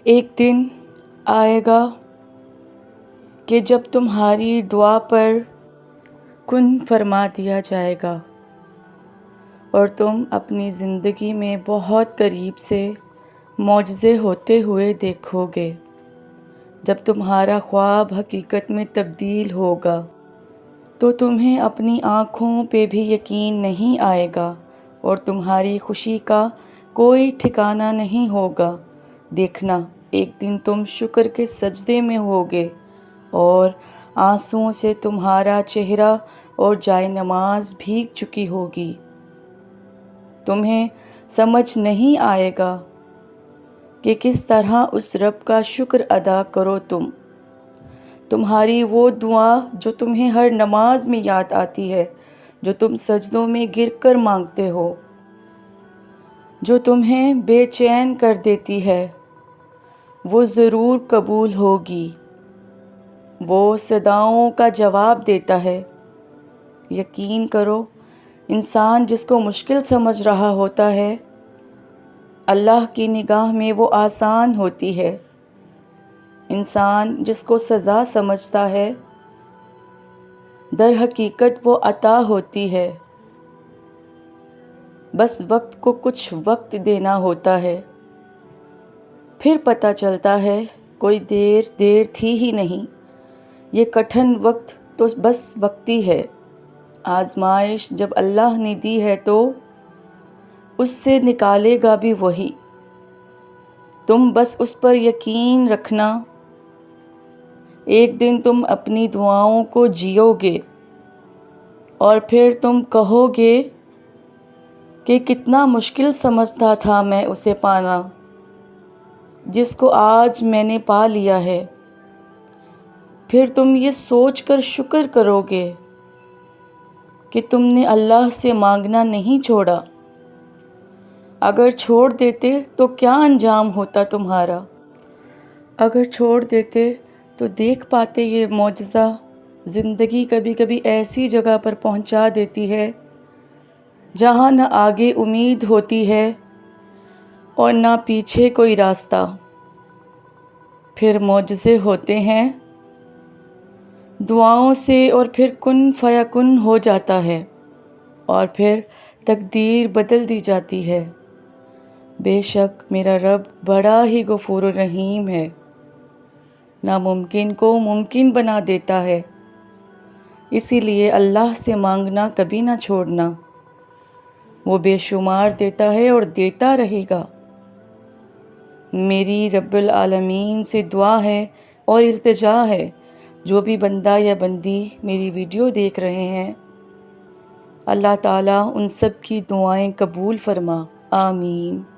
ایک دن آئے گا کہ جب تمہاری دعا پر کن فرما دیا جائے گا اور تم اپنی زندگی میں بہت قریب سے معجزے ہوتے ہوئے دیکھو گے۔ جب تمہارا خواب حقیقت میں تبدیل ہوگا تو تمہیں اپنی آنکھوں پہ بھی یقین نہیں آئے گا اور تمہاری خوشی کا کوئی ٹھکانہ نہیں ہوگا۔ دیکھنا، ایک دن تم شکر کے سجدے میں ہوگے اور آنسوؤں سے تمہارا چہرہ اور جائے نماز بھیگ چکی ہوگی۔ تمہیں سمجھ نہیں آئے گا کہ کس طرح اس رب کا شکر ادا کرو۔ تمہاری وہ دعا جو تمہیں ہر نماز میں یاد آتی ہے، جو تم سجدوں میں گر کر مانگتے ہو، جو تمہیں بے چین کر دیتی ہے، وہ ضرور قبول ہوگی۔ وہ صداؤں کا جواب دیتا ہے۔ یقین کرو، انسان جس کو مشکل سمجھ رہا ہوتا ہے، اللہ کی نگاہ میں وہ آسان ہوتی ہے۔ انسان جس کو سزا سمجھتا ہے، در حقیقت وہ عطا ہوتی ہے۔ بس وقت کو کچھ وقت دینا ہوتا ہے، پھر پتہ چلتا ہے کوئی دیر تھی ہی نہیں۔ یہ کٹھن وقت تو بس وقتی ہے۔ آزمائش جب اللہ نے دی ہے تو اس سے نکالے گا بھی وہی۔ تم بس اس پر یقین رکھنا۔ ایک دن تم اپنی دعاؤں کو جیو گے اور پھر تم کہو گے کہ کتنا مشکل سمجھتا تھا میں اسے پانا، جس کو آج میں نے پا لیا ہے۔ پھر تم یہ سوچ کر شکر کرو گے کہ تم نے اللہ سے مانگنا نہیں چھوڑا۔ اگر چھوڑ دیتے تو کیا انجام ہوتا تمہارا؟ اگر چھوڑ دیتے تو دیکھ پاتے یہ معجزہ۔ زندگی کبھی کبھی ایسی جگہ پر پہنچا دیتی ہے جہاں نہ آگے امید ہوتی ہے اور نہ پیچھے کوئی راستہ۔ پھر معجزے ہوتے ہیں دعاؤں سے اور پھر کن فیکن ہو جاتا ہے اور پھر تقدیر بدل دی جاتی ہے۔ بے شک میرا رب بڑا ہی غفور الرحیم ہے، ناممکن کو ممکن بنا دیتا ہے۔ اسی لیے اللہ سے مانگنا کبھی نہ چھوڑنا، وہ بے شمار دیتا ہے اور دیتا رہے گا۔ میری رب العالمین سے دعا ہے اور التجا ہے، جو بھی بندہ یا بندی میری ویڈیو دیکھ رہے ہیں، اللہ تعالیٰ ان سب کی دعائیں قبول فرما، آمین۔